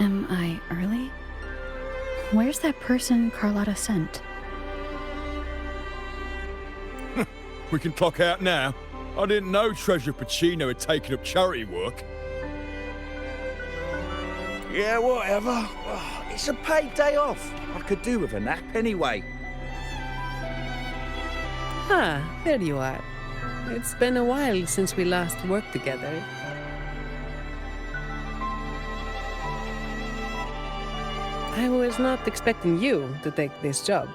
Am I early? Where's that person Carlotta sent? We can clock out now. I didn't know Treasurer Pacino had taken up charity work. Yeah, whatever. It's a paid day off. I could do with a nap anyway. Ah, there you are. It's been a while since we last worked together. I was not expecting you to take this job.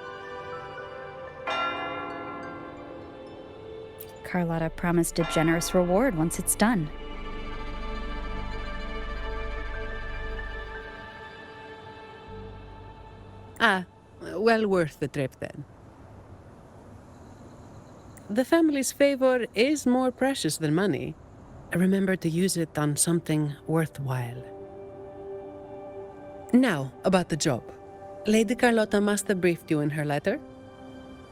Carlotta promised a generous reward once it's done. Ah, well worth the trip then. The family's favor is more precious than money. Remember to use it on something worthwhile. Now, about the job. Lady Carlotta must have briefed you in her letter.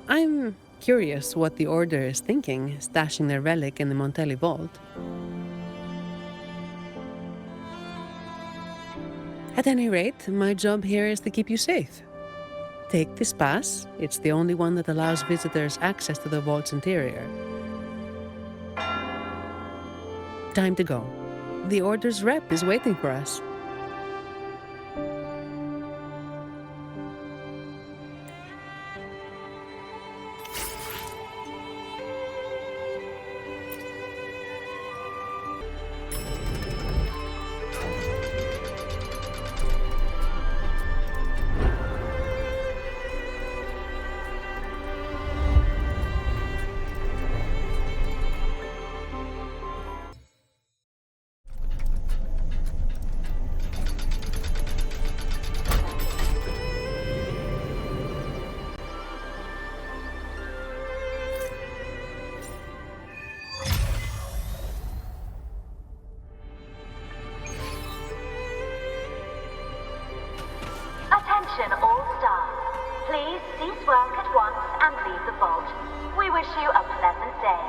I'm curious what the Order is thinking, stashing their relic in the Montelli vault. At any rate, my job here is to keep you safe. Take this pass. It's the only one that allows visitors access to the vault's interior. Time to go. The Order's rep is waiting for us. Attention all staff. Please cease work at once and leave the vault. We wish you a pleasant day.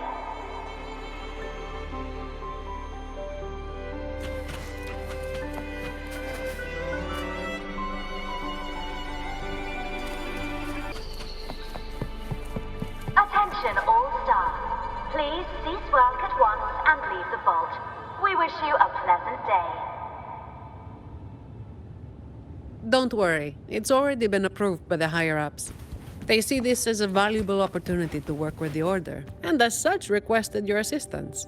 Attention all staff. Please cease work at once and leave the vault. We wish you a pleasant day. Don't worry, it's already been approved by the higher-ups. They see this as a valuable opportunity to work with the Order, and as such requested your assistance.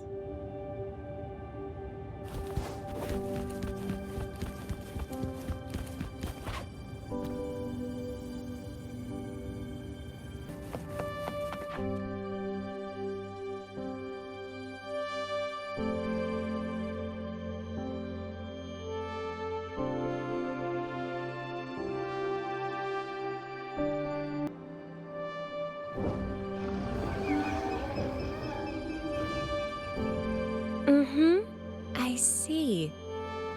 I see.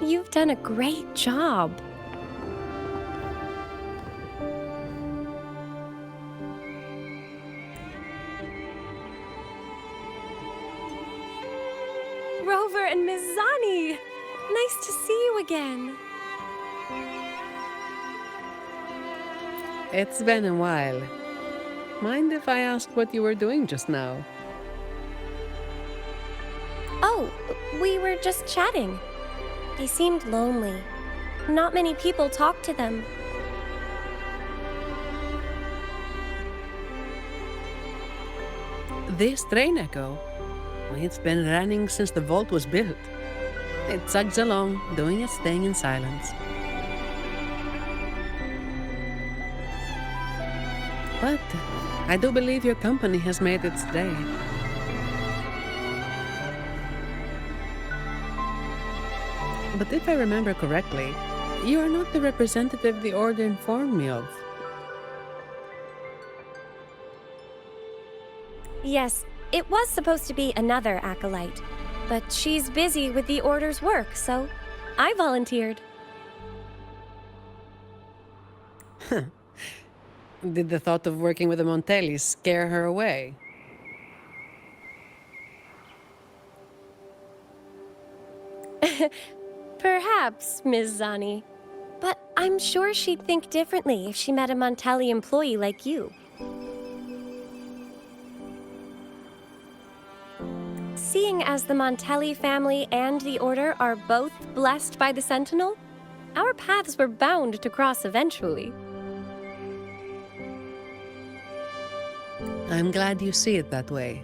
You've done a great job. Rover and Miss Zani! Nice to see you again. It's been a while. Mind if I ask what you were doing just now? Oh, we were just chatting. They seemed lonely. Not many people talk to them. This train echo, it's been running since the vault was built. It chugs along, doing its thing in silence. But I do believe your company has made its day. But if I remember correctly, you are not the representative the Order informed me of. Yes, it was supposed to be another acolyte, but she's busy with the Order's work, so I volunteered. Did the thought of working with the Montellis scare her away? Perhaps, Ms. Zani. But I'm sure she'd think differently if she met a Montelli employee like you. Seeing as the Montelli family and the Order are both blessed by the Sentinel, our paths were bound to cross eventually. I'm glad you see it that way.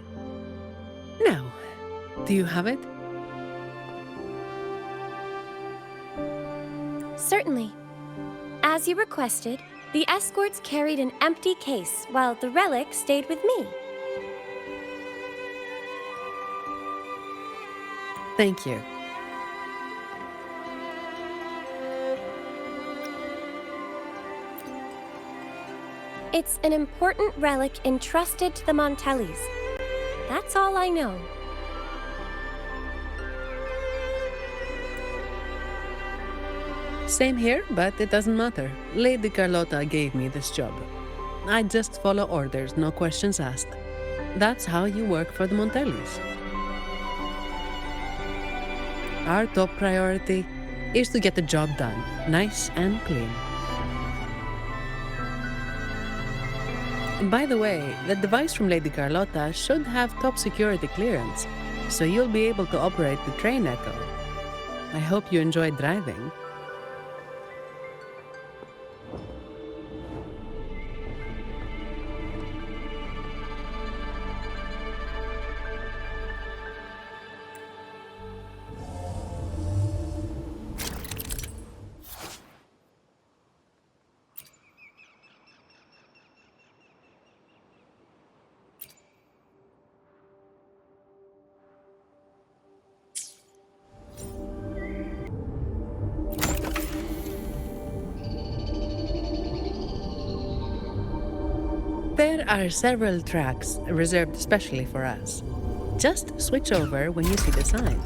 Now, do you have it? Certainly. As you requested, the escorts carried an empty case while the relic stayed with me. Thank you. It's an important relic entrusted to the Montellis. That's all I know. Same here, but it doesn't matter. Lady Carlotta gave me this job. I just follow orders, no questions asked. That's how you work for the Montellis. Our top priority is to get the job done, nice and clean. By the way, the device from Lady Carlotta should have top security clearance, so you'll be able to operate the train Echo. I hope you enjoyed driving. There are several tracks reserved specially for us. Just switch over when you see the sign.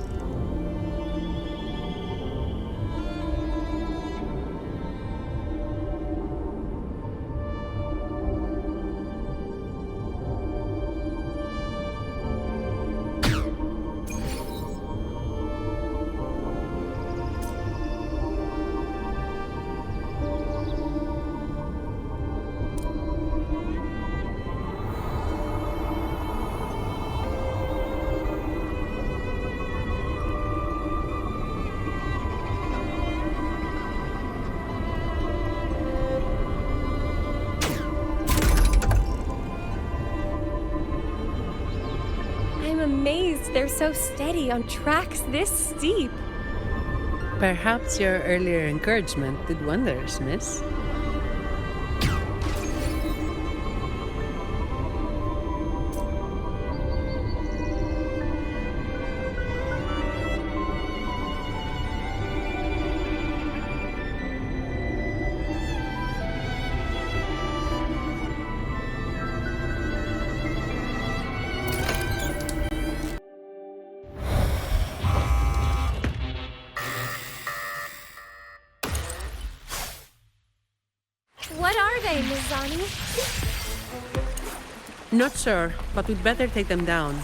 I'm amazed they're so steady on tracks this steep. Perhaps your earlier encouragement did wonders, miss. What are they, Ms. Zani? Not sure, but we'd better take them down.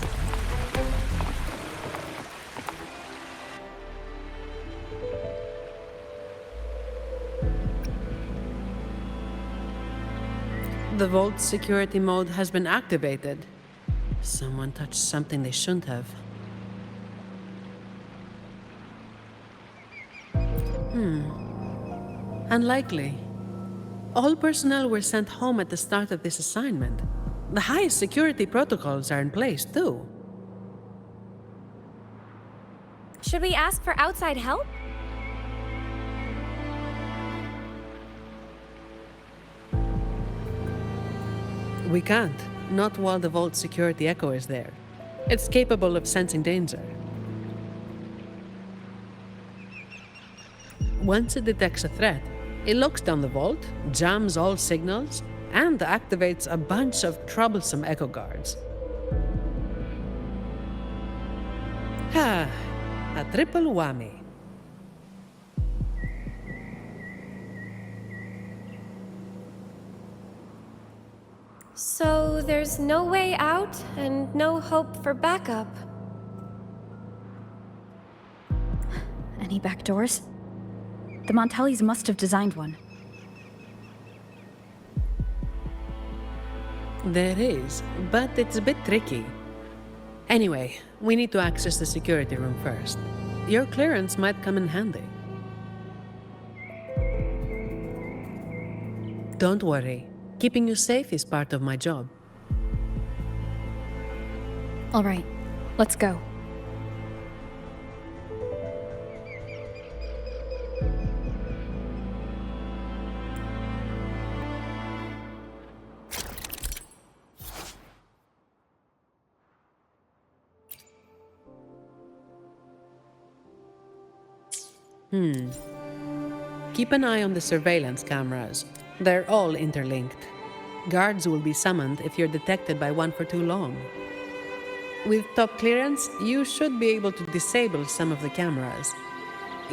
The vault security mode has been activated. Someone touched something they shouldn't have. Unlikely. All personnel were sent home at the start of this assignment. The highest security protocols are in place, too. Should we ask for outside help? We can't. Not while the vault security echo is there. It's capable of sensing danger. Once it detects a threat, it locks down the vault, jams all signals, and activates a bunch of troublesome echo guards. Ah, a triple whammy. So there's no way out and no hope for backup. Any back doors? The Montellis must have designed one. There is, but it's a bit tricky. Anyway, we need to access the security room first. Your clearance might come in handy. Don't worry. Keeping you safe is part of my job. All right, let's go. Keep an eye on the surveillance cameras. They're all interlinked. Guards will be summoned if you're detected by one for too long. With top clearance, you should be able to disable some of the cameras.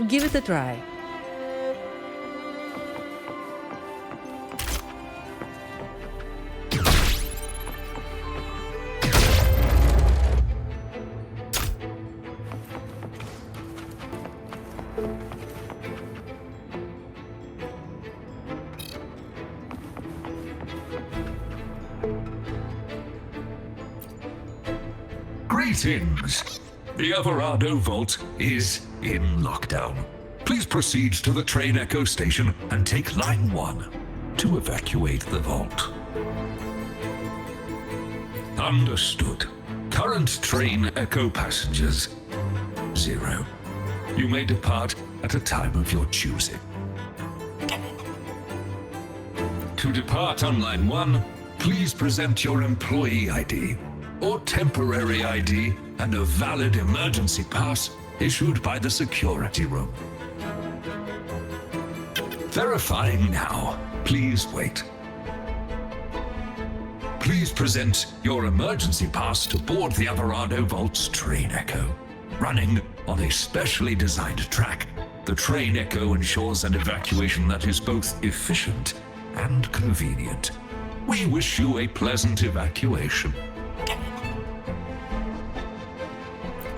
Give it a try. Greetings. The Alvarado Vault is in lockdown. Please proceed to the train Echo station and take line 1 to evacuate the vault. Understood. Current train Echo passengers 0. You may depart at a time of your choosing. To depart on line 1, please present your employee ID or temporary ID and a valid emergency pass issued by the security room. Verifying now. Please wait. Please present your emergency pass to board the Alvarado Vault's Train Echo. Running on a specially designed track, the Train Echo ensures an evacuation that is both efficient and convenient. We wish you a pleasant evacuation.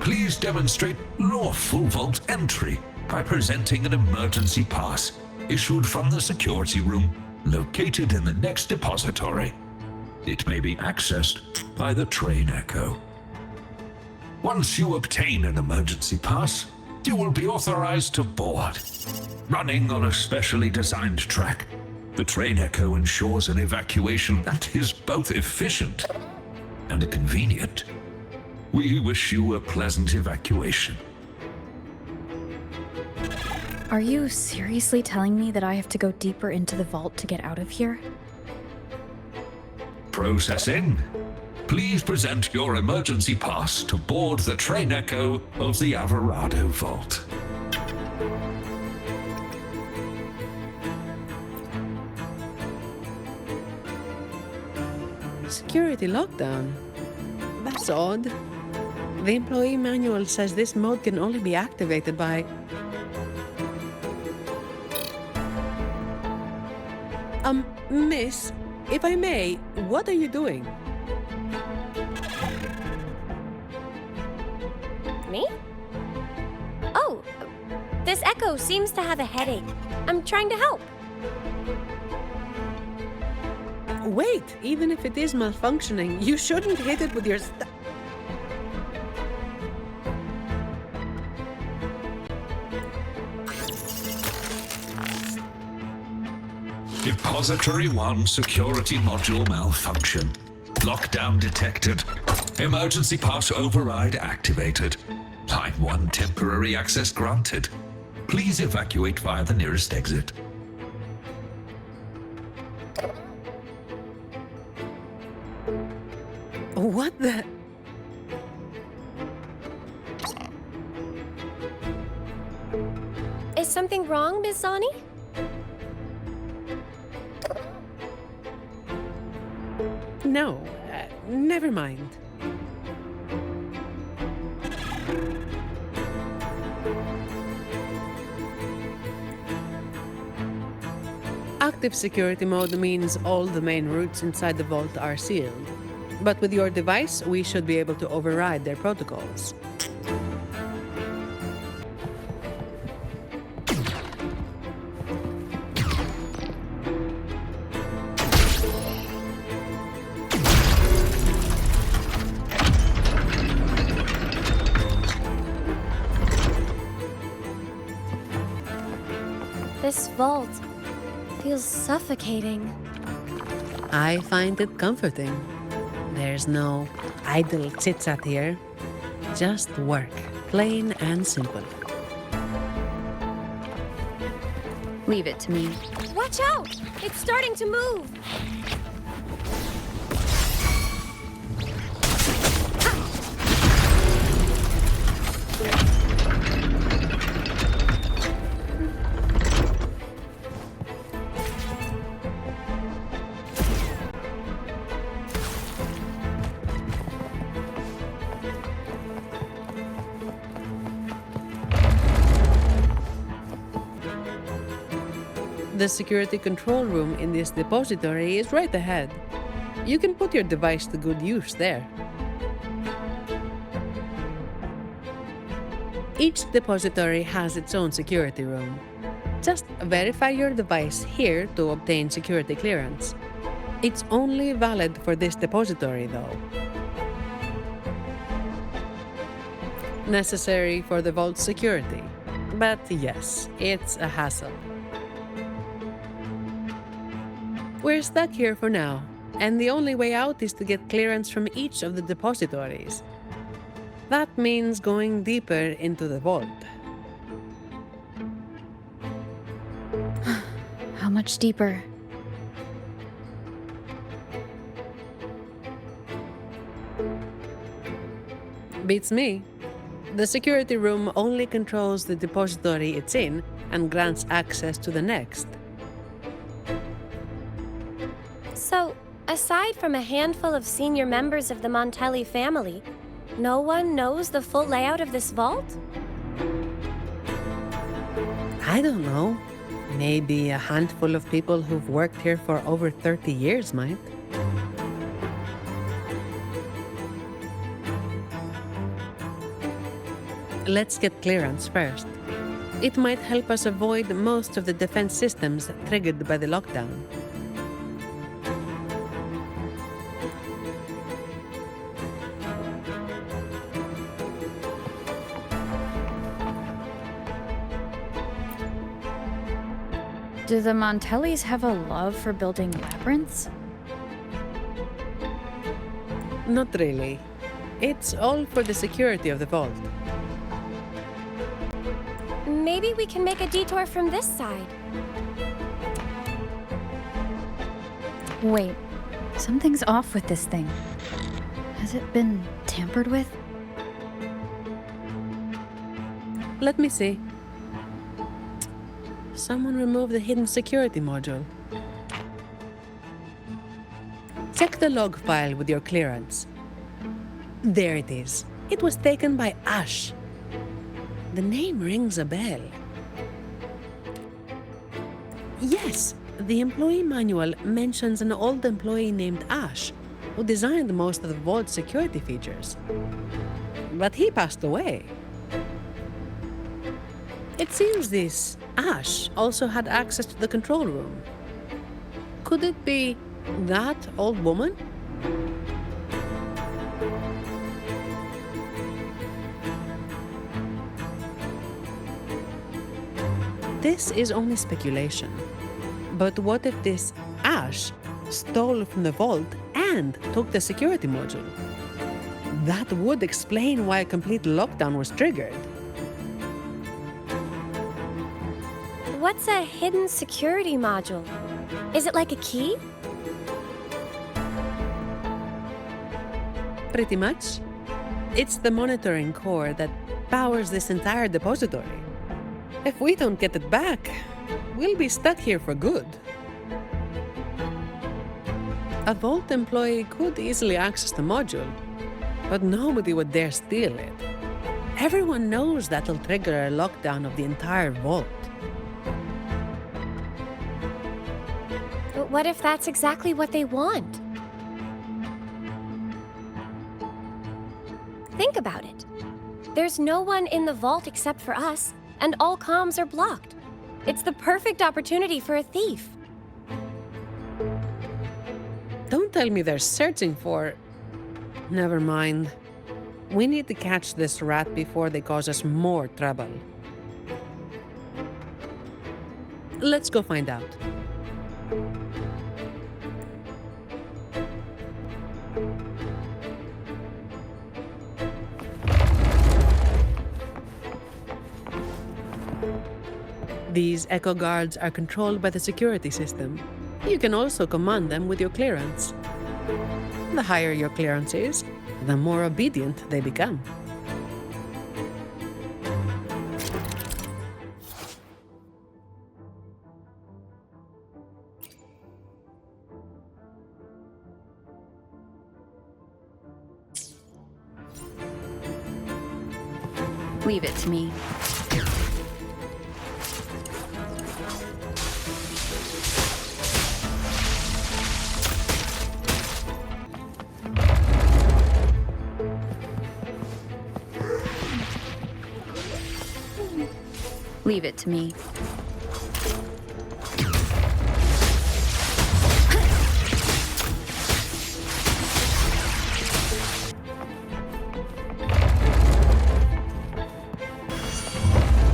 Please demonstrate lawful vault entry by presenting an emergency pass issued from the security room located in the next depository. It may be accessed by the Train Echo. Once you obtain an emergency pass, you will be authorized to board. Running on a specially designed track, the Train Echo ensures an evacuation that is both efficient and convenient. We wish you a pleasant evacuation. Are you seriously telling me that I have to go deeper into the vault to get out of here? Processing. Please present your emergency pass to board the Train Echo of the Alvarado Vault. Security lockdown? That's odd. The employee manual says this mode can only be activated by... Miss, if I may, what are you doing? Me? Oh, this Echo seems to have a headache. I'm trying to help. Wait, even if it is malfunctioning, you shouldn't hit it with your Depository 1 security module malfunction. Lockdown detected. Emergency pass override activated. Line 1 temporary access granted. Please evacuate via the nearest exit. What the... Is something wrong, Miss Zani? No, never mind. Active security mode means all the main routes inside the vault are sealed. But with your device, we should be able to override their protocols. This vault feels suffocating. I find it comforting. There's no idle chit-chat here. Just work, plain and simple. Leave it to me. Watch out! It's starting to move! The security control room in this depository is right ahead. You can put your device to good use there. Each depository has its own security room. Just verify your device here to obtain security clearance. It's only valid for this depository, though. Necessary for the vault's security. But yes, it's a hassle. We're stuck here for now, and the only way out is to get clearance from each of the depositories. That means going deeper into the vault. How much deeper? Beats me. The security room only controls the depository it's in and grants access to the next. So, aside from a handful of senior members of the Montelli family, no one knows the full layout of this vault? I don't know. Maybe a handful of people who've worked here for over 30 years might. Let's get clearance first. It might help us avoid most of the defense systems triggered by the lockdown. Do the Montellis have a love for building labyrinths? Not really. It's all for the security of the vault. Maybe we can make a detour from this side. Wait, something's off with this thing. Has it been tampered with? Let me see. Someone removed the hidden security module. Check the log file with your clearance. There it is. It was taken by Ash. The name rings a bell. Yes, the employee manual mentions an old employee named Ash, who designed most of the vault's security features. But he passed away. It seems this Ash also had access to the control room. Could it be that old woman? This is only speculation. But what if this Ash stole from the vault and took the security module? That would explain why a complete lockdown was triggered. What's a hidden security module? Is it like a key? Pretty much. It's the monitoring core that powers this entire depository. If we don't get it back, we'll be stuck here for good. A Vault employee could easily access the module, but nobody would dare steal it. Everyone knows that'll trigger a lockdown of the entire Vault. But what if that's exactly what they want? Think about it. There's no one in the Vault except for us, and all comms are blocked. It's the perfect opportunity for a thief. Don't tell me they're searching for... Never mind. We need to catch this rat before they cause us more trouble. Let's go find out. These Echo Guards are controlled by the security system. You can also command them with your clearance. The higher your clearance is, the more obedient they become. Leave it to me. Leave it to me.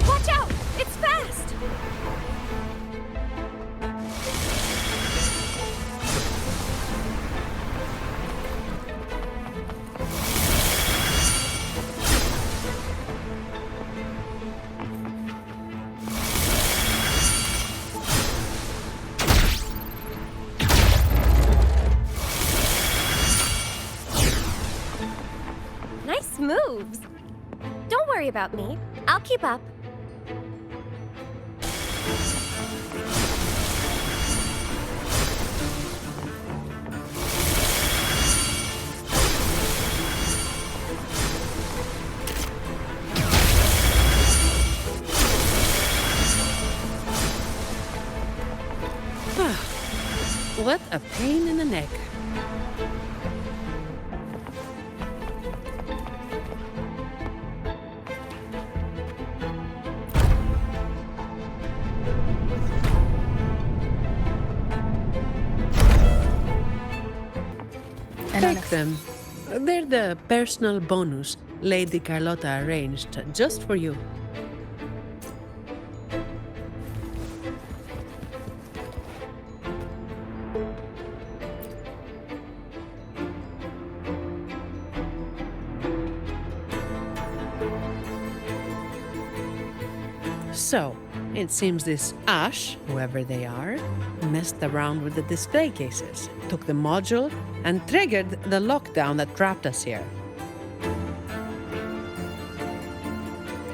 Watch out! It's fast! Nice moves. Don't worry about me. I'll keep up. What a pain in the neck. Take them. They're the personal bonus Lady Carlotta arranged just for you. So, it seems this Ash, whoever they are, messed around with the display cases, took the module, and triggered the lockdown that trapped us here.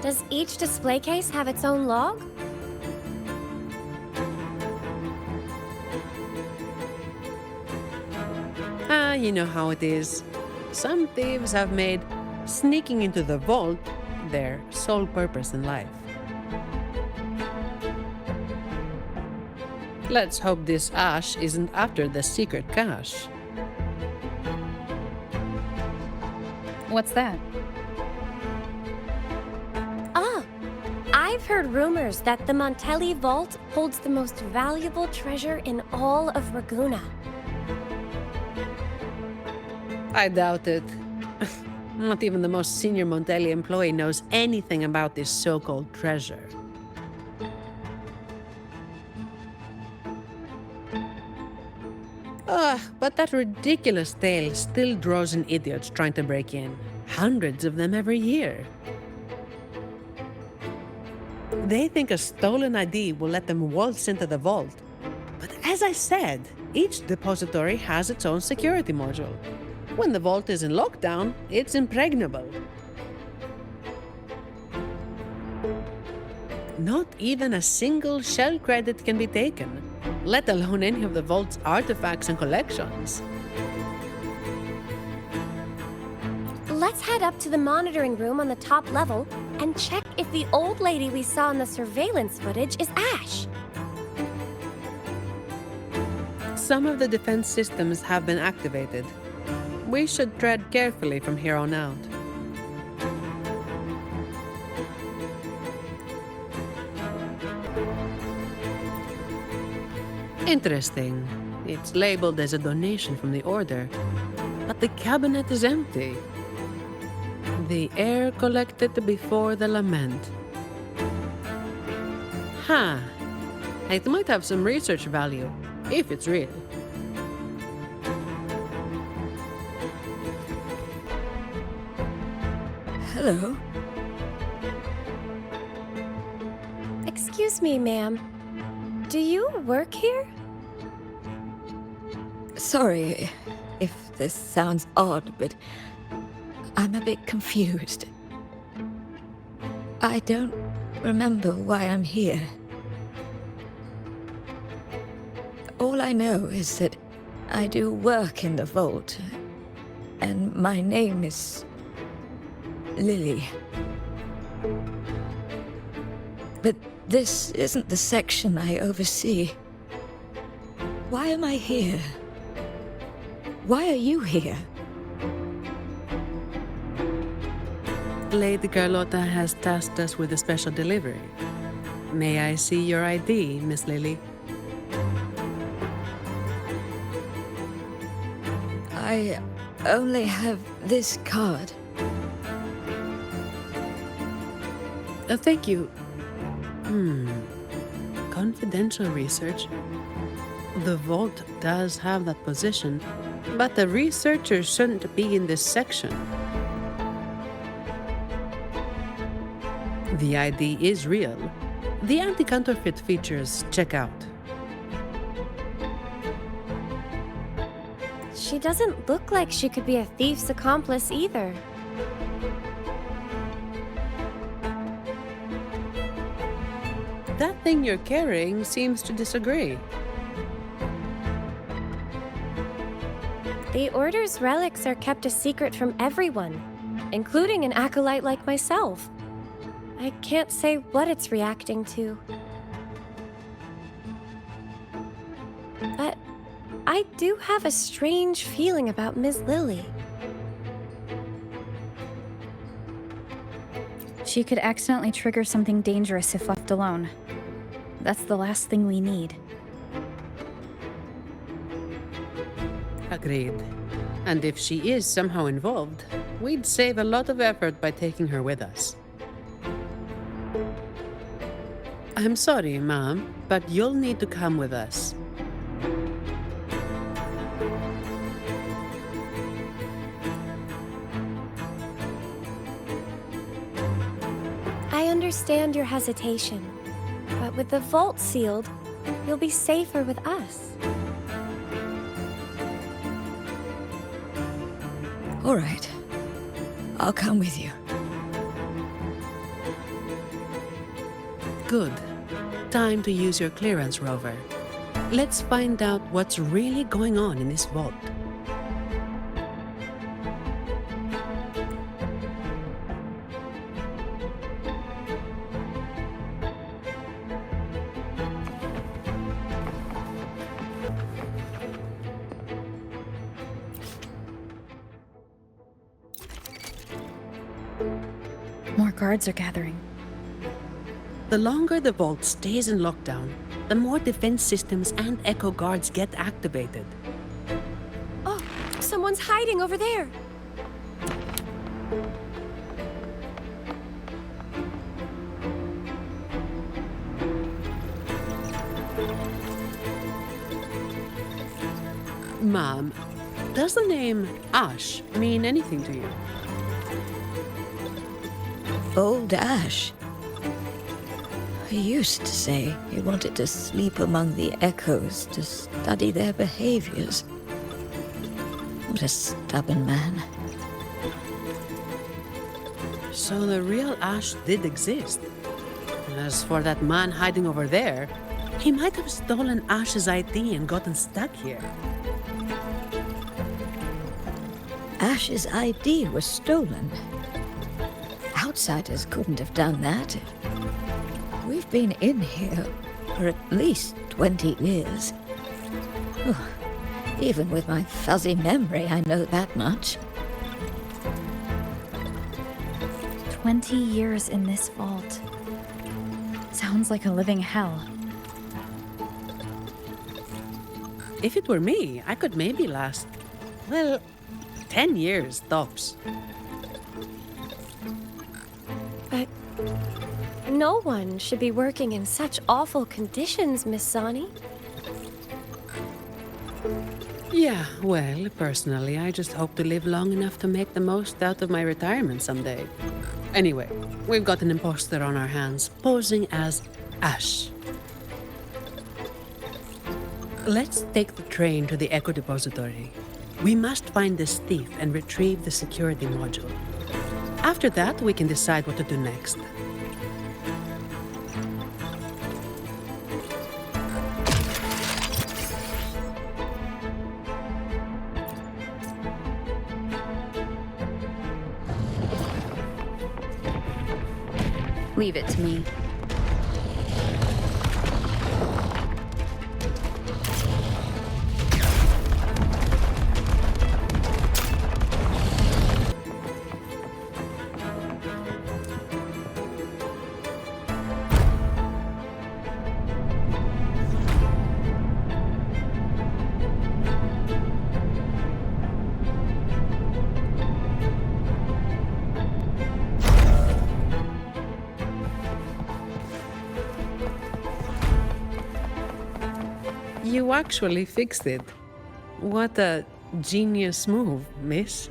Does each display case have its own log? You know how it is. Some thieves have made sneaking into the vault their sole purpose in life. Let's hope this Ash isn't after the secret cache. What's that? Ah, I've heard rumors that the Montelli Vault holds the most valuable treasure in all of Raguna. I doubt it. Not even the most senior Montelli employee knows anything about this so-called treasure. But that ridiculous tale still draws in idiots trying to break in. Hundreds of them every year. They think a stolen ID will let them waltz into the vault. But as I said, each depository has its own security module. When the vault is in lockdown, it's impregnable. Not even a single shell credit can be taken, let alone any of the vault's artifacts and collections. Let's head up to the monitoring room on the top level and check if the old lady we saw in the surveillance footage is Ash. Some of the defense systems have been activated. We should tread carefully from here on out. Interesting. It's labeled as a donation from the Order, but the cabinet is empty. The air collected before the lament. Huh. It might have some research value, if it's real. Hello. Excuse me, ma'am. Do you work here? Sorry if this sounds odd, but I'm a bit confused. I don't remember why I'm here. All I know is that I do work in the vault, and my name is Lily. But this isn't the section I oversee. Why am I here? Why are you here? Lady Carlotta has tasked us with a special delivery. May I see your ID, Miss Lily? I only have this card. Thank you. Confidential research. The vault does have that position, but the researchers shouldn't be in this section. The ID is real. The anti-counterfeit features check out. She doesn't look like she could be a thief's accomplice either. That thing you're carrying seems to disagree. The Order's relics are kept a secret from everyone, including an acolyte like myself. I can't say what it's reacting to. But I do have a strange feeling about Ms. Lily. She could accidentally trigger something dangerous if left alone. That's the last thing we need. Agreed. And if she is somehow involved, we'd save a lot of effort by taking her with us. I'm sorry, Ma'am, but you'll need to come with us. I understand your hesitation, but with the vault sealed, you'll be safer with us. All right. I'll come with you. Good. Time to use your clearance, Rover. Let's find out what's really going on in this vault. More guards are gathering. The longer the vault stays in lockdown, the more defense systems and echo guards get activated. Oh, someone's hiding over there. Ma'am, does the name Ash mean anything to you? Old Ash. He used to say he wanted to sleep among the echoes to study their behaviors. What a stubborn man. So the real Ash did exist. As for that man hiding over there, he might have stolen Ash's ID and gotten stuck here. Ash's ID was stolen. Outsiders couldn't have done that. We've been in here for at least 20 years. Oh, even with my fuzzy memory, I know that much. 20 years in this vault. Sounds like a living hell. If it were me, I could maybe last, well, 10 years tops. But no one should be working in such awful conditions, Miss Sani. Yeah, well, personally, I just hope to live long enough to make the most out of my retirement someday. Anyway, we've got an imposter on our hands, posing as Ash. Let's take the train to the Echo Depository. We must find this thief and retrieve the security module. After that, we can decide what to do next. Leave it to me. You actually fixed it. What a genius move, miss.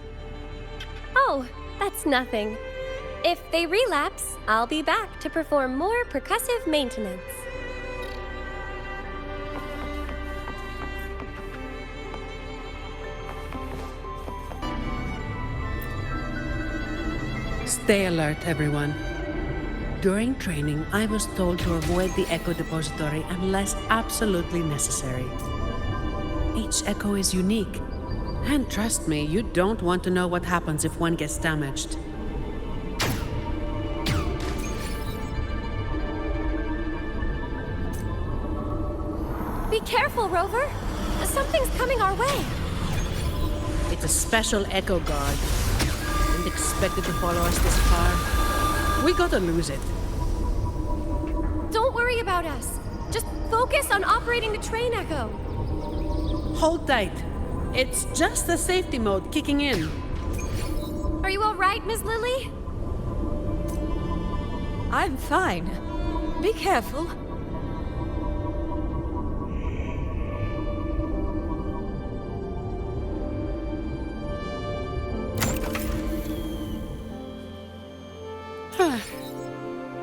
Oh, that's nothing. If they relapse, I'll be back to perform more percussive maintenance. Stay alert, everyone. During training, I was told to avoid the Echo Depository unless absolutely necessary. Each Echo is unique. And trust me, you don't want to know what happens if one gets damaged. Be careful, Rover! Something's coming our way! It's a special Echo Guard. And expected to follow us this far. We gotta lose it. Don't worry about us. Just focus on operating the train, Echo. Hold tight. It's just the safety mode kicking in. Are you all right, Miss Lily? I'm fine. Be careful.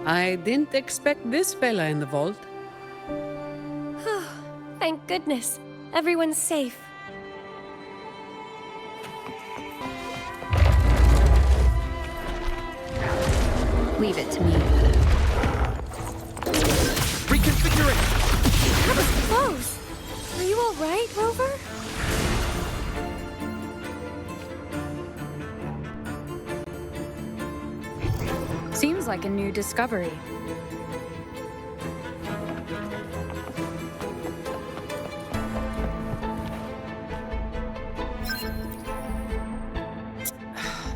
I didn't expect this fella in the vault. Thank goodness. Everyone's safe. Leave it to me. Reconfiguring! That was close. Are you all right, Rover? Seems like a new discovery.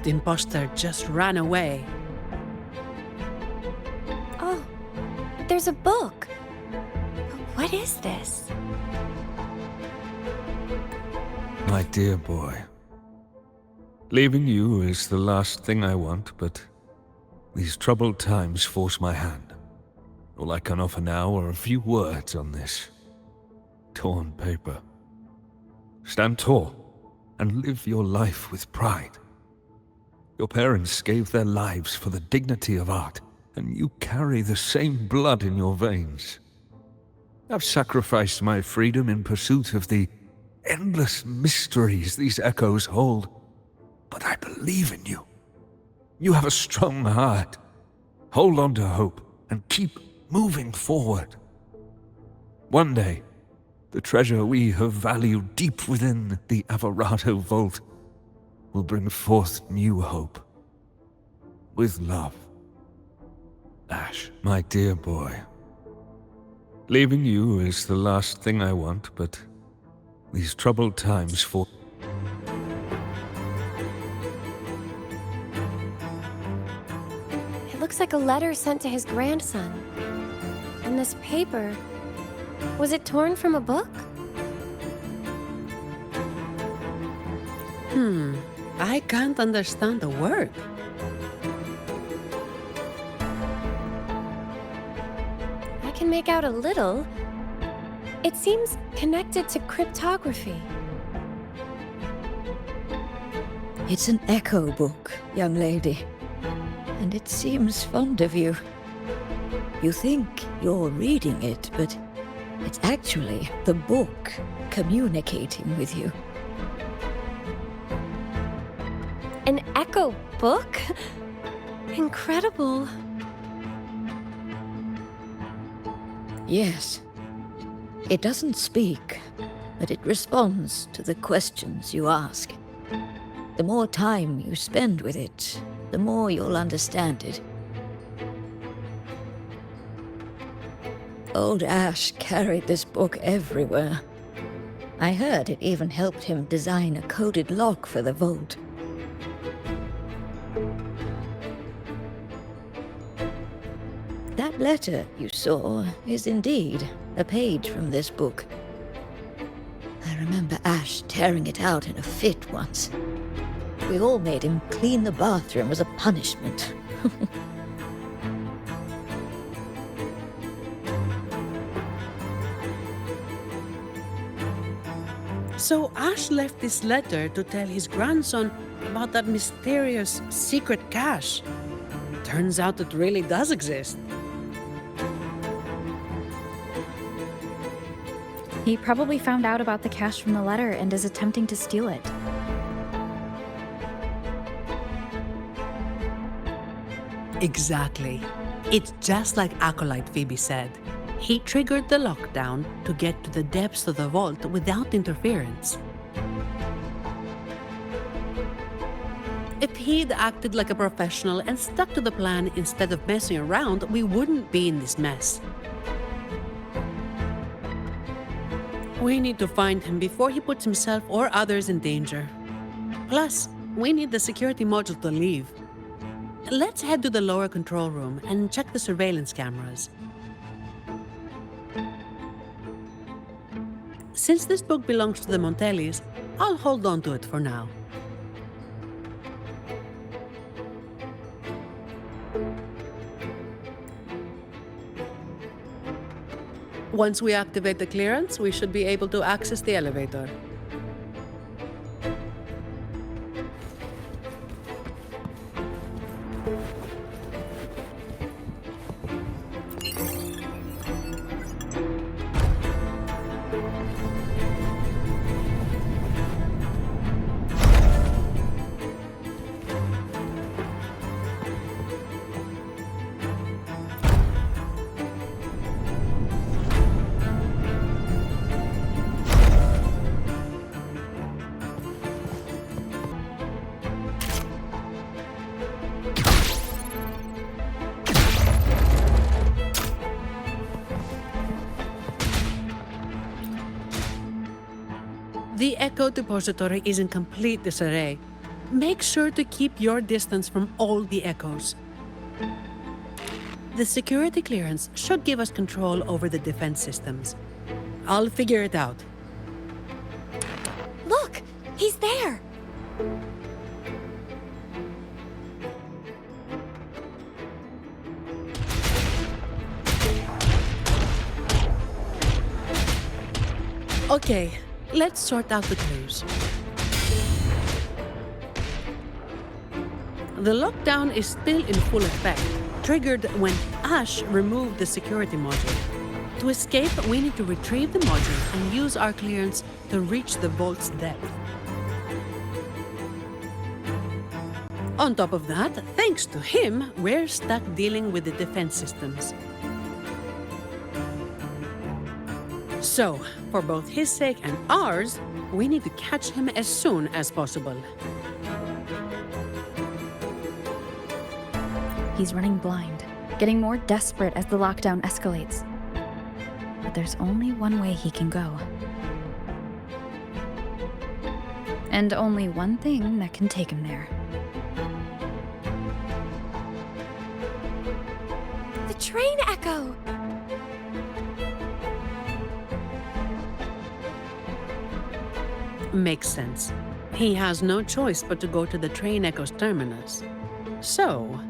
The imposter just ran away. Oh, there's a book. What is this? My dear boy, leaving you is the last thing I want, but these troubled times force my hand. All I can offer now are a few words on this torn paper. Stand tall and live your life with pride. Your parents gave their lives for the dignity of art, and you carry the same blood in your veins. I've sacrificed my freedom in pursuit of the endless mysteries these echoes hold, but I believe in you. You have a strong heart. Hold on to hope and keep moving forward. One day, the treasure we have valued deep within the Averado Vault will bring forth new hope. With love. Ash, my dear boy. Leaving you is the last thing I want, but these troubled times for... It looks like a letter sent to his grandson. And this paper... Was it torn from a book? I can't understand a word. I can make out a little. It seems connected to cryptography. It's an echo book, young lady. And it seems fond of you. You think you're reading it, but it's actually the book communicating with you. An echo book? Incredible. Yes. It doesn't speak, but it responds to the questions you ask. The more time you spend with it, the more you'll understand it. Old Ash carried this book everywhere. I heard it even helped him design a coded lock for the vault. That letter you saw is indeed a page from this book. I remember Ash tearing it out in a fit once. We all made him clean the bathroom as a punishment. So Ash left this letter to tell his grandson about that mysterious secret cache. Turns out it really does exist. He probably found out about the cache from the letter and is attempting to steal it. Exactly. It's just like Acolyte Phoebe said. He triggered the lockdown to get to the depths of the vault without interference. If he'd acted like a professional and stuck to the plan instead of messing around, we wouldn't be in this mess. We need to find him before he puts himself or others in danger. Plus, we need the security module to leave. Let's head to the lower control room and check the surveillance cameras. Since this book belongs to the Montellis, I'll hold on to it for now. Once we activate the clearance, we should be able to access the elevator. The Echo Depository is in complete disarray. Make sure to keep your distance from all the echoes. The security clearance should give us control over the defense systems. I'll figure it out. Look! He's there! Okay, let's sort out the clues. The lockdown is still in full effect, triggered when Ash removed the security module. To escape, we need to retrieve the module and use our clearance to reach the vault's depth. On top of that, thanks to him, we're stuck dealing with the defense systems. So, for both his sake and ours, we need to catch him as soon as possible. He's running blind, getting more desperate as the lockdown escalates. But there's only one way he can go. And only one thing that can take him there. The train echo! Makes sense. He has no choice but to go to the train echo's terminus. So,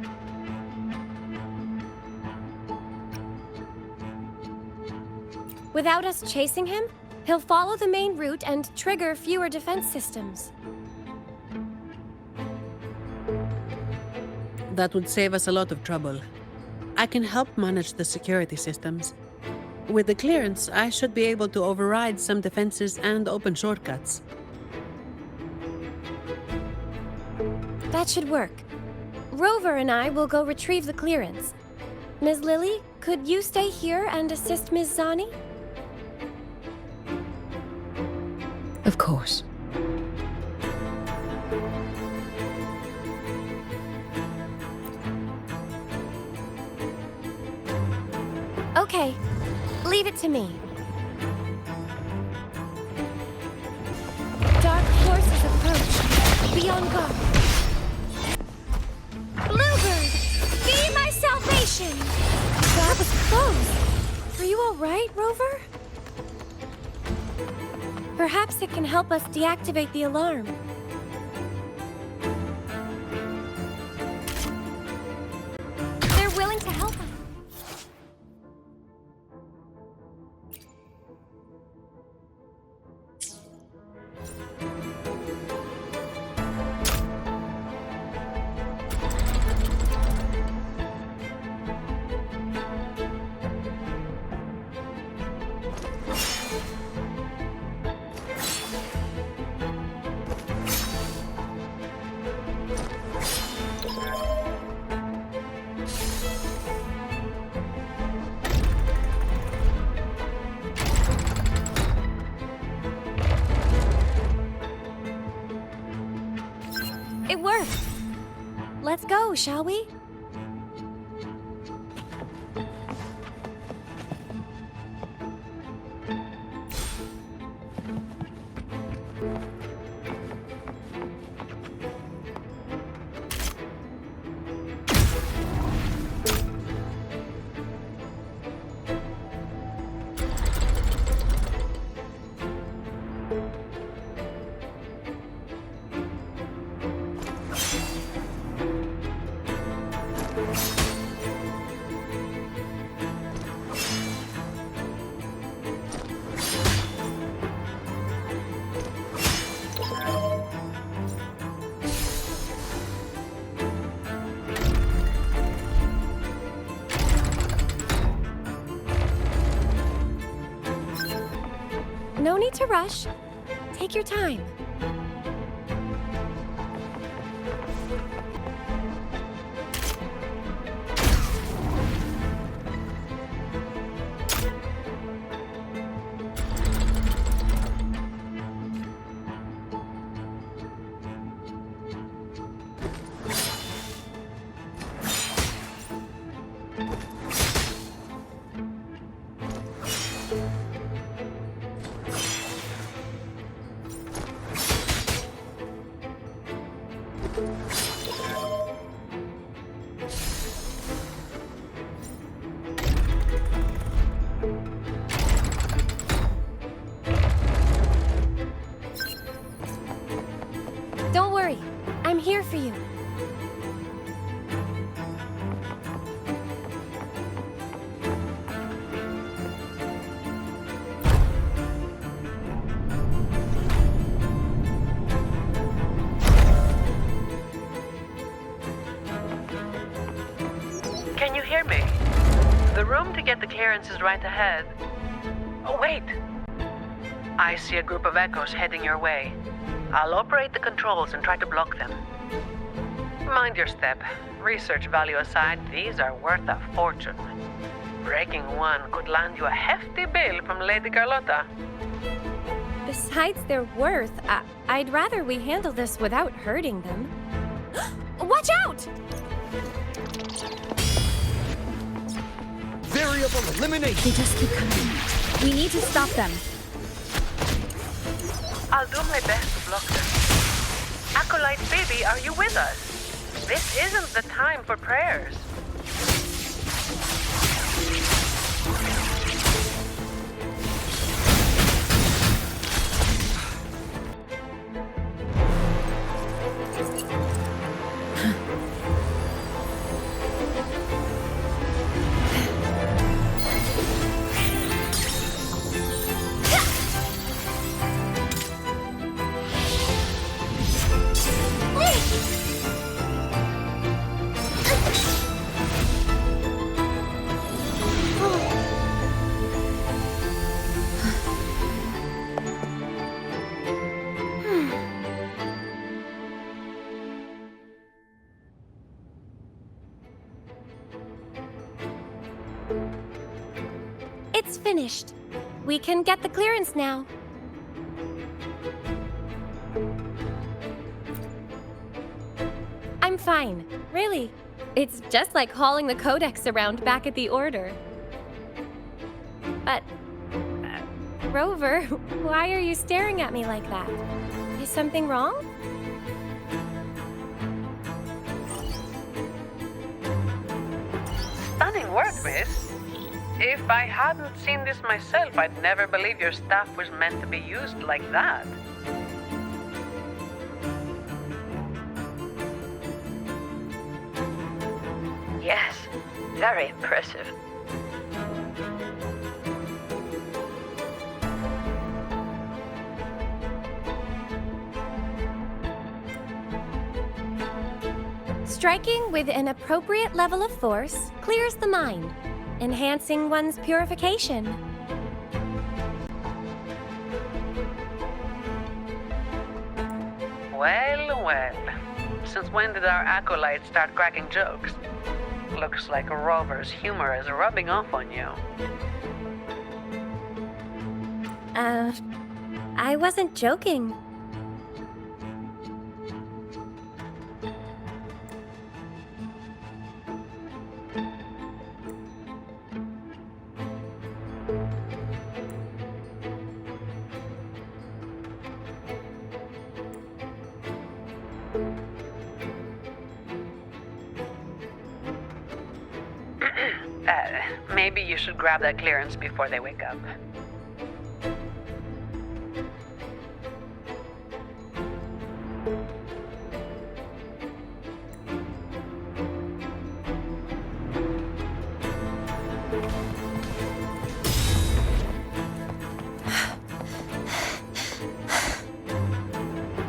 without us chasing him, he'll follow the main route and trigger fewer defense systems. that would save us a lot of trouble. I can help manage the security systems. With the clearance, I should be able to override some defenses and open shortcuts. That should work. Rover and I will go retrieve the clearance. Ms. Lily, could you stay here and assist Ms. Zani? Of course. Okay, leave it to me. Dark forces approach. Be on guard. Bluebird! Be my salvation! That was close. Are you all right, Rover? Perhaps it can help us deactivate the alarm. They're willing to help us. It worked. Let's go, shall we? No need to rush. Take your time. Don't worry. I'm here for you. Can you hear me? The room to get the clearance is right ahead. Oh, wait! I see a group of echoes heading your way. I'll operate the controls and try to block them. Mind your step. Research value aside, these are worth a fortune. Breaking one could land you a hefty bill from Lady Carlotta. Besides their worth, I'd rather we handle this without hurting them. Watch out! Variable elimination. They just keep coming. We need to stop them. I'll do my best to block them. Acolyte Phoebe, are you with us? This isn't the time for prayers. It's finished. We can get the clearance now. I'm fine, really. It's just like hauling the Codex around back at the Order. But, Rover, why are you staring at me like that? Is something wrong? Stunning work, miss. If I hadn't seen this myself, I'd never believe your staff was meant to be used like that. Yes, very impressive. Striking with an appropriate level of force clears the mind, enhancing one's purification. Well, well. Since when did our acolytes start cracking jokes? Looks like Rover's humor is rubbing off on you. I wasn't joking. Maybe you should grab that clearance before they wake up.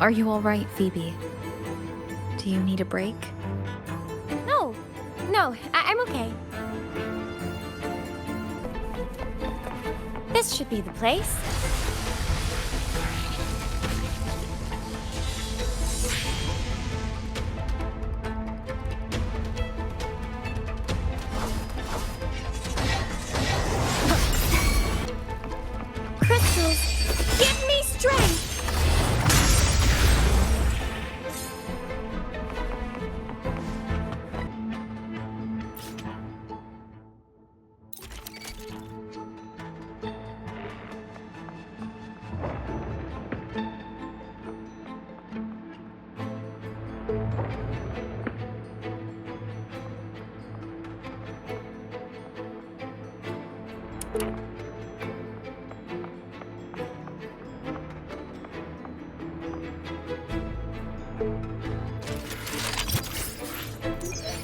Are you all right, Phoebe? Do you need a break? No, I'm okay. This should be the place. Crystals, give me strength!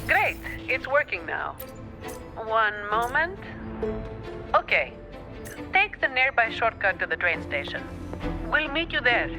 Great, it's working now. One moment. Okay, take the nearby shortcut to the train station. We'll meet you there.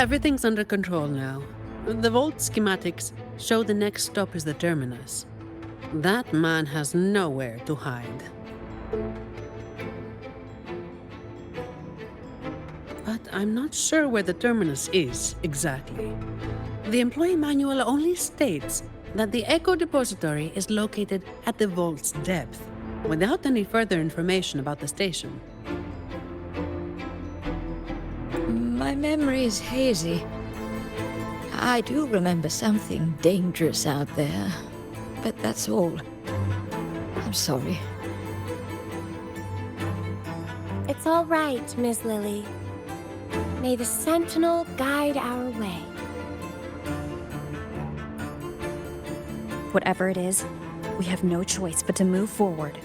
Everything's under control now. The Vault schematics show the next stop is the terminus. That man has nowhere to hide. But I'm not sure where the terminus is exactly. The employee manual only states that the Echo Depository is located at the Vault's depth, without any further information about the station. My memory is hazy. I do remember something dangerous out there, but that's all. I'm sorry. It's all right, Ms. Lily. May the Sentinel guide our way. Whatever it is, we have no choice but to move forward.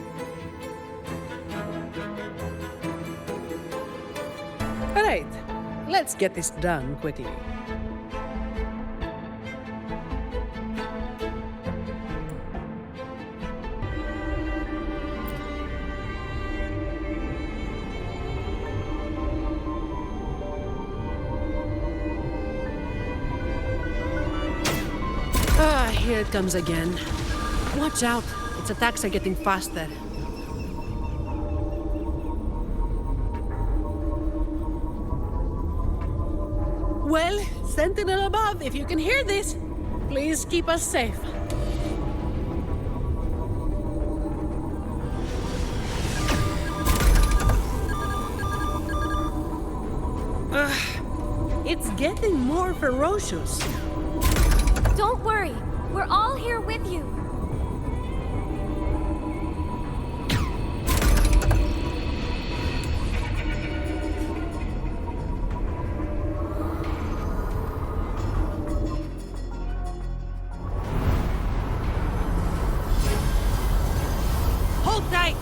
All right, let's get this done quickly. Here it comes again. Watch out, its attacks are getting faster. Well, Sentinel above, if you can hear this, please keep us safe. It's getting more ferocious. Don't worry, we're all here with you. Hold tight!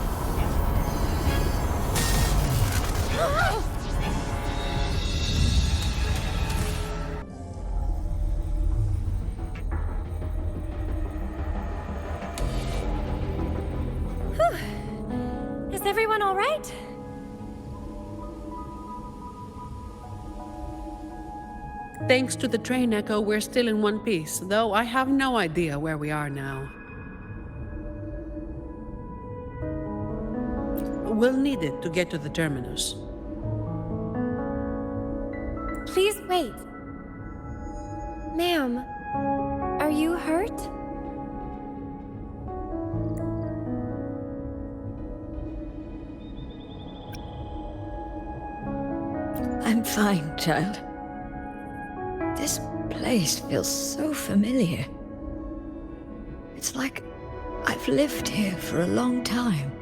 Is everyone all right? Thanks to the train echo, we're still in one piece, though I have no idea where we are now. We'll need it to get to the terminus. Please wait. Ma'am, are you hurt? I'm fine, child. This place feels so familiar. It's like I've lived here for a long time.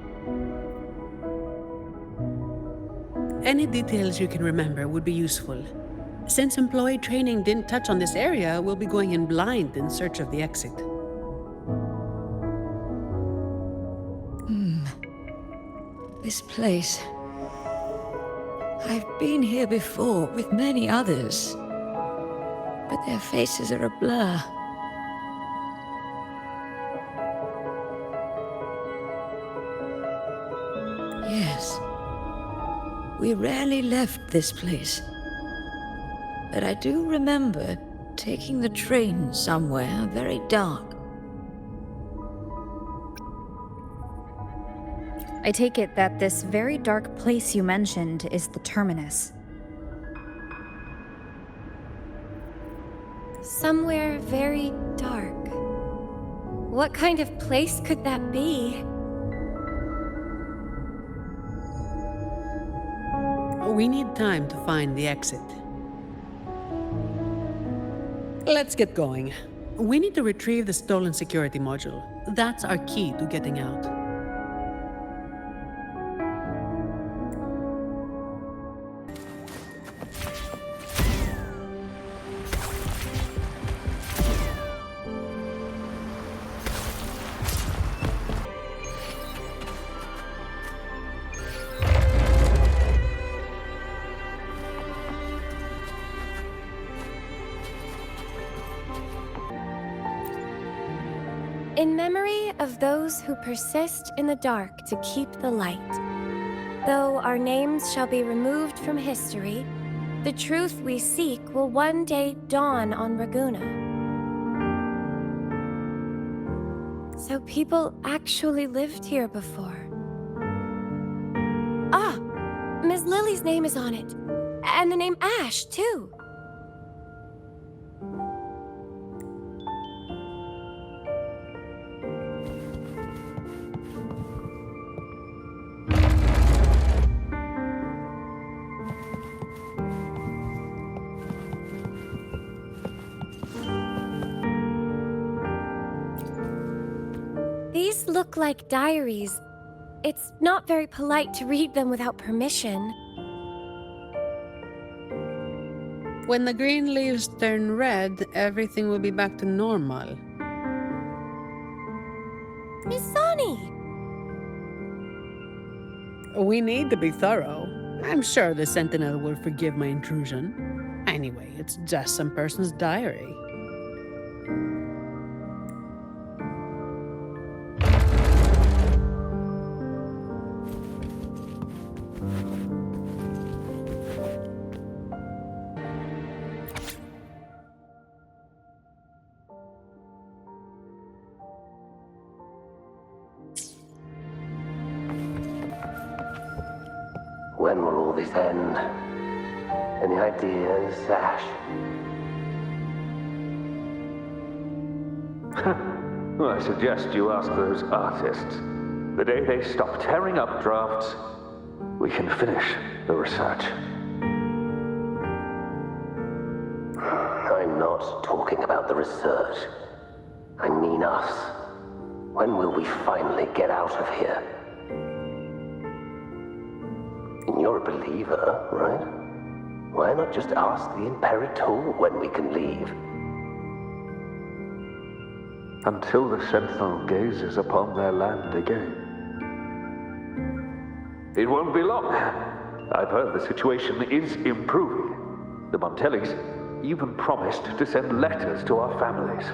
Any details you can remember would be useful. Since employee training didn't touch on this area, we'll be going in blind in search of the exit. This place. I've been here before with many others, but their faces are a blur. Yes, we rarely left this place, but I do remember taking the train somewhere very dark. I take it that this very dark place you mentioned is the terminus. Somewhere very dark. What kind of place could that be? We need time to find the exit. Let's get going. We need to retrieve the stolen security module. That's our key to getting out. In memory of those who persist in the dark to keep the light. Though our names shall be removed from history, The truth we seek will one day dawn on Raguna. So people actually lived here before. Ah! Ms. Lily's name is on it. And the name Ash, too. These look like diaries. It's not very polite to read them without permission. When the green leaves turn red, everything will be back to normal. Miss Sonny! We need to be thorough. I'm sure the Sentinel will forgive my intrusion. Anyway, it's just some person's diary. When will all this end? Any ideas, Ash? Well, I suggest you ask those artists. The day they stop tearing up drafts, we can finish the research. I'm not talking about the research. I mean us. When will we finally get out of here? And you're a believer, right? Why not just ask the Imperator when we can leave? Until the Sentinel gazes upon their land again. It won't be long. I've heard the situation is improving. The Montellis even promised to send letters to our families.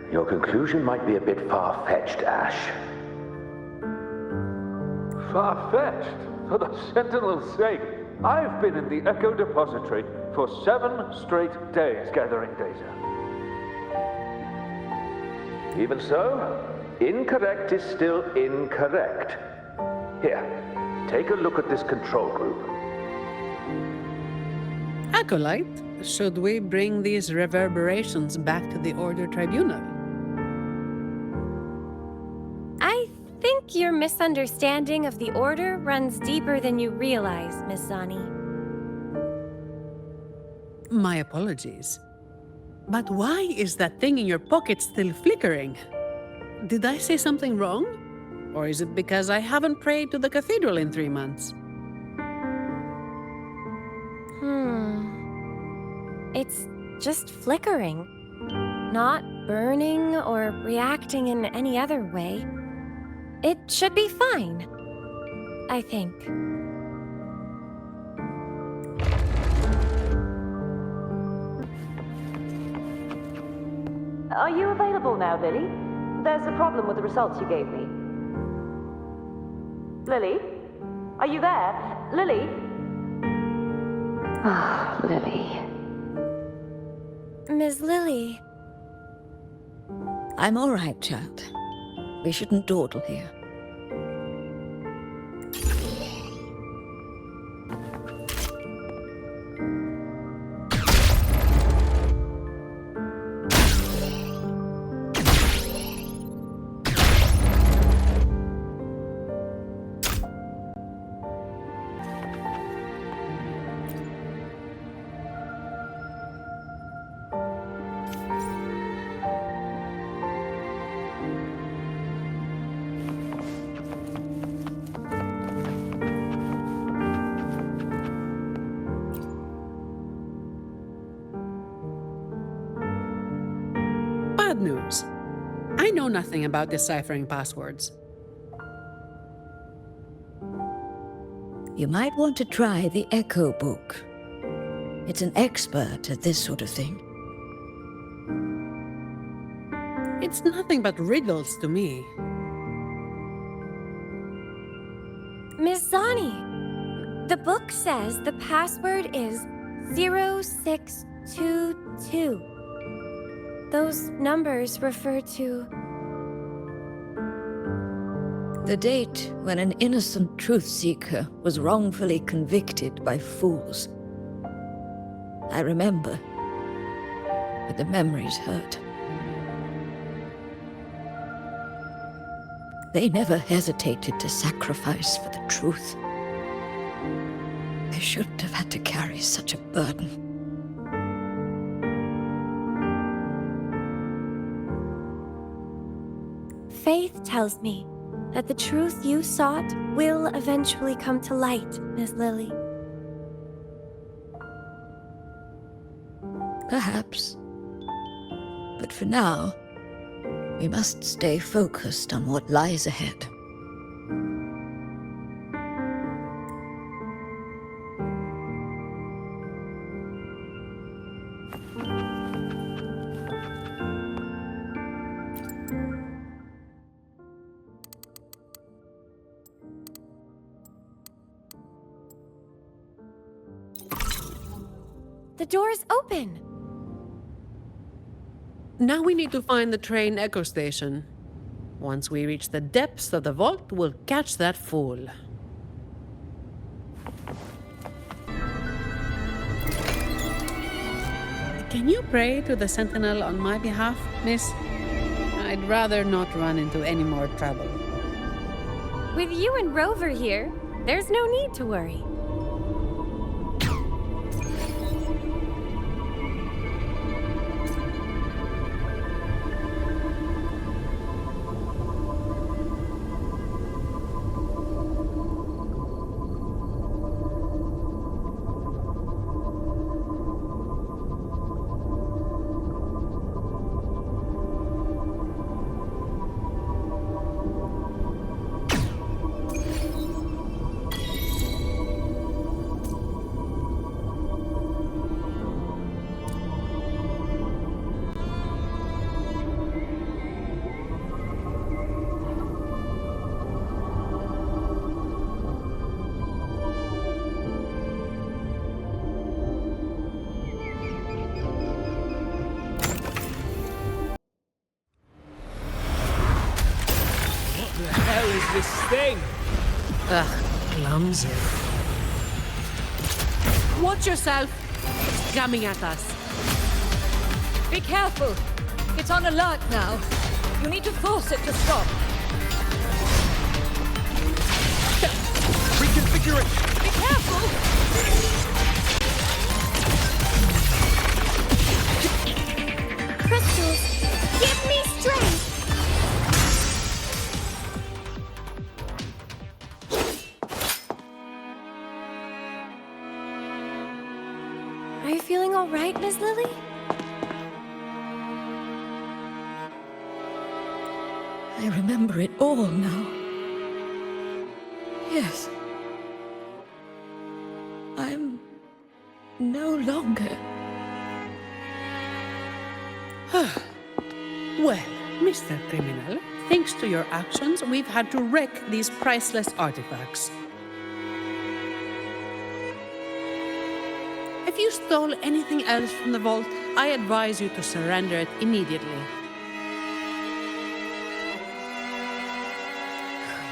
Your conclusion might be a bit far-fetched, Ash. Far-fetched? For the Sentinel's sake, I've been in the Echo Depository for 7 straight days gathering data. Even so, incorrect is still incorrect. Here, take a look at this control group. Acolyte, should we bring these reverberations back to the Order Tribunal? I think your misunderstanding of the Order runs deeper than you realize, Miss Zani. My apologies. But why is that thing in your pocket still flickering? Did I say something wrong? Or is it because I haven't prayed to the cathedral in 3 months? It's just flickering. Not burning or reacting in any other way. It should be fine, I think. Are you available now, Lily? There's a problem with the results you gave me. Lily? Are you there? Lily? Ah, Lily. Ms. Lily. I'm all right, child. We shouldn't dawdle here. Bad news. I know nothing about deciphering passwords. You might want to try the Echo Book. It's an expert at this sort of thing. It's nothing but riddles to me. Miss Zani, the book says the password is 0622. Those numbers refer to... The date when an innocent truth seeker was wrongfully convicted by fools. I remember, but the memories hurt. They never hesitated to sacrifice for the truth. They shouldn't have had to carry such a burden. Faith tells me that the truth you sought will eventually come to light, Miss Lily. Perhaps. But for now, we must stay focused on what lies ahead. The door's open! Now we need to find the train Echo Station. Once we reach the depths of the vault, we'll catch that fool. Can you pray to the Sentinel on my behalf, miss? I'd rather not run into any more trouble. With you and Rover here, there's no need to worry. This thing! Ugh, clumsy. Watch yourself! It's coming at us. Be careful! It's on alert now. You need to force it to stop. Reconfigure it! Be careful! Crystals, give me strength! Are you feeling all right, Miss Lily? I remember it all now. Yes. I'm no longer. Well, Mr. Criminal, thanks to your actions, we've had to wreck these priceless artifacts. If you stole anything else from the vault, I advise you to surrender it immediately.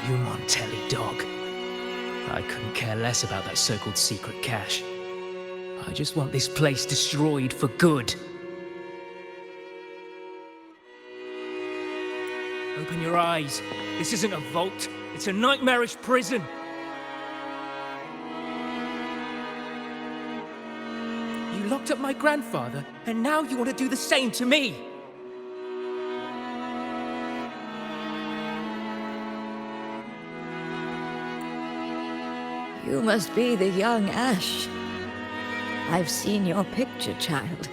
You Montelli dog. I couldn't care less about that so-called secret cache. I just want this place destroyed for good. Open your eyes. This isn't a vault. It's a nightmarish prison. You locked up my grandfather, and now you want to do the same to me. You must be the young Ash. I've seen your picture, child.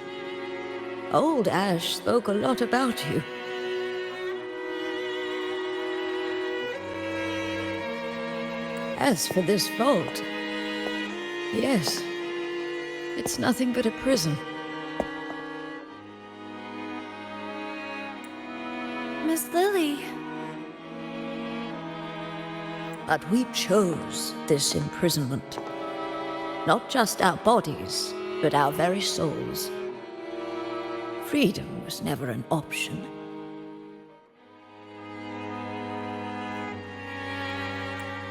Old Ash spoke a lot about you. As for this vault, Yes. It's nothing but a prison. Miss Lily. But we chose this imprisonment. Not just our bodies, but our very souls. Freedom was never an option.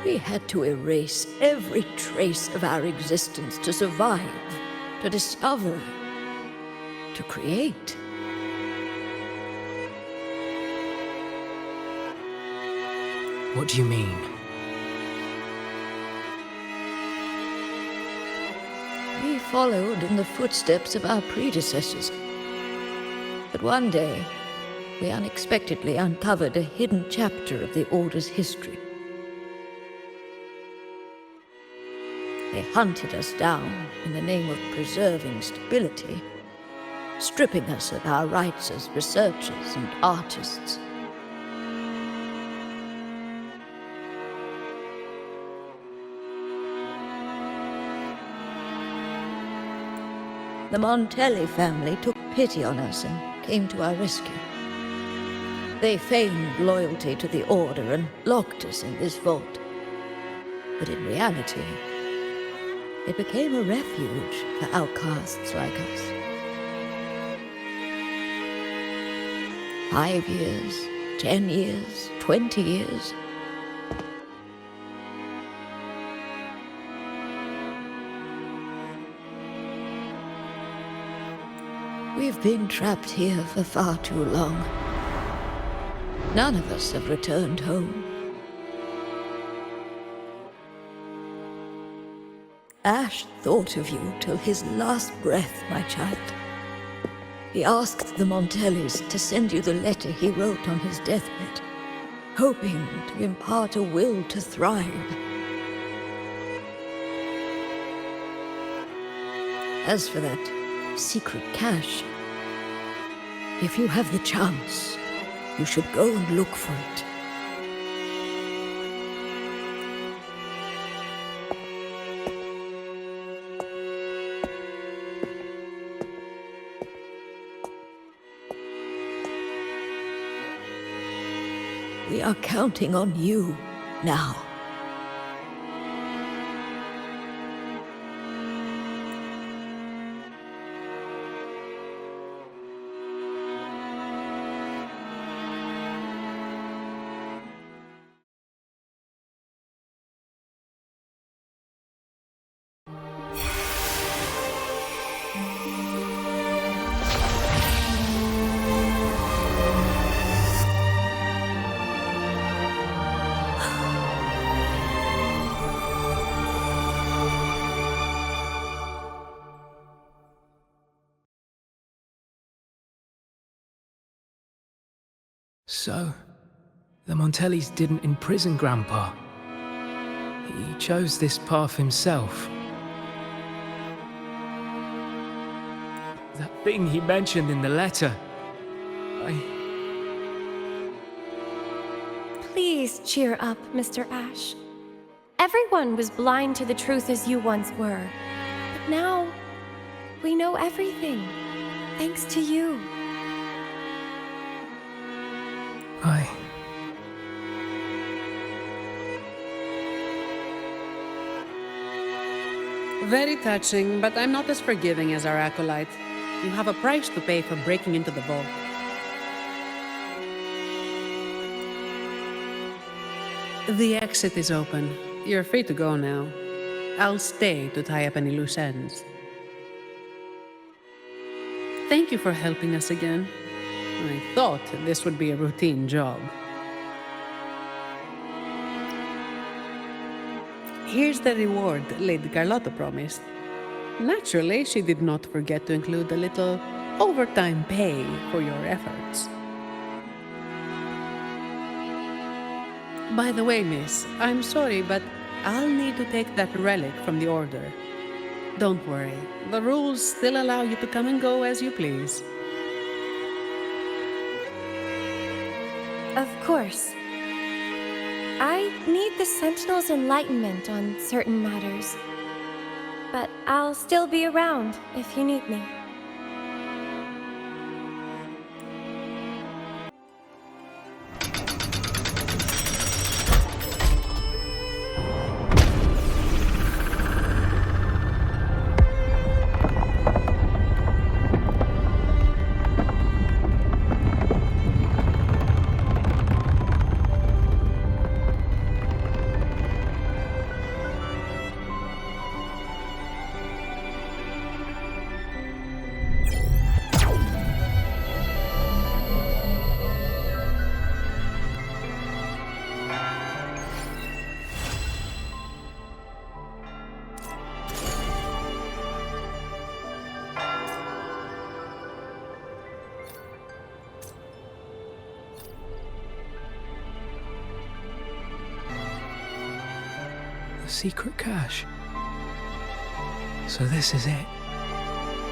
We had to erase every trace of our existence to survive, to discover, to create. What do you mean? We followed in the footsteps of our predecessors. But one day, we unexpectedly uncovered a hidden chapter of the Order's history. They hunted us down in the name of preserving stability, stripping us of our rights as researchers and artists. The Montelli family took pity on us and came to our rescue. They feigned loyalty to the Order and locked us in this vault. But in reality, it became a refuge for outcasts like us. 5 years, 10 years, 20 years. We've been trapped here for far too long. None of us have returned home. Ash thought of you till his last breath, my child. He asked the Montellis to send you the letter he wrote on his deathbed, hoping to impart a will to thrive. As for that secret cache, if you have the chance, you should go and look for it. We are counting on you now. So, the Montellis didn't imprison Grandpa. He chose this path himself. That thing he mentioned in the letter. Please cheer up, Mr. Ash. Everyone was blind to the truth as you once were. But now, we know everything. Thanks to you. Very touching, but I'm not as forgiving as our acolyte. You have a price to pay for breaking into the vault. The exit is open. You're free to go now. I'll stay to tie up any loose ends. Thank you for helping us again. I thought this would be a routine job. Here's the reward Lady Carlotta promised. Naturally, she did not forget to include a little overtime pay for your efforts. By the way, miss, I'm sorry, but I'll need to take that relic from the Order. Don't worry, the rules still allow you to come and go as you please. Of course. I need the Sentinel's enlightenment on certain matters. but I'll still be around if you need me. Secret cache. So this is it.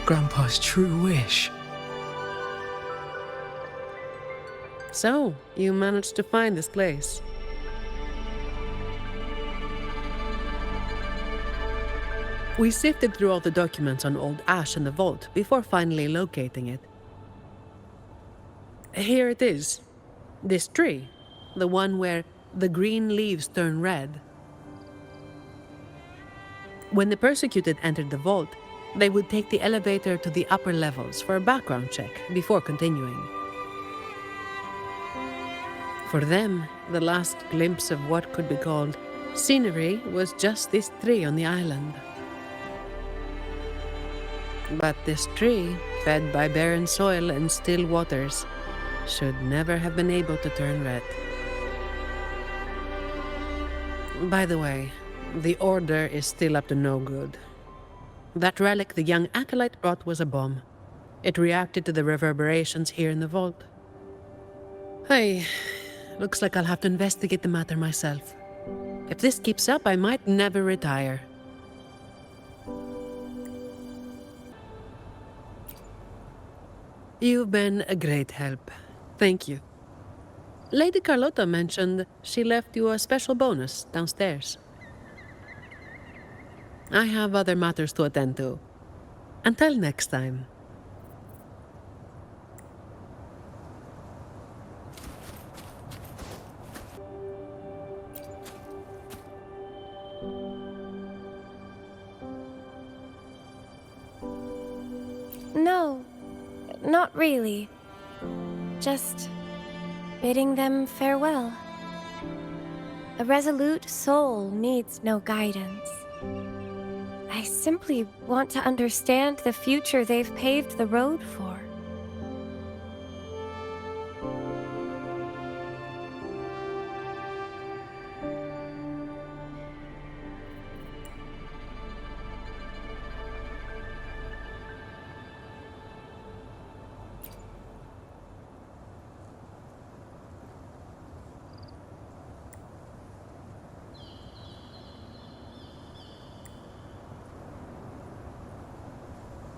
Grandpa's true wish. So, you managed to find this place. We sifted through all the documents on Old Ash in the vault before finally locating it. Here it is. This tree. The one where the green leaves turn red. When the persecuted entered the vault, they would take the elevator to the upper levels for a background check before continuing. For them, the last glimpse of what could be called scenery was just this tree on the island. But this tree, fed by barren soil and still waters, should never have been able to turn red. By the way, the Order is still up to no good. That relic the young acolyte brought was a bomb. It reacted to the reverberations here in the vault. Hey, looks like I'll have to investigate the matter myself. If this keeps up, I might never retire. You've been a great help. Thank you. Lady Carlotta mentioned she left you a special bonus downstairs. I have other matters to attend to. Until next time. No, not really. Just bidding them farewell. A resolute soul needs no guidance. I simply want to understand the future they've paved the road for.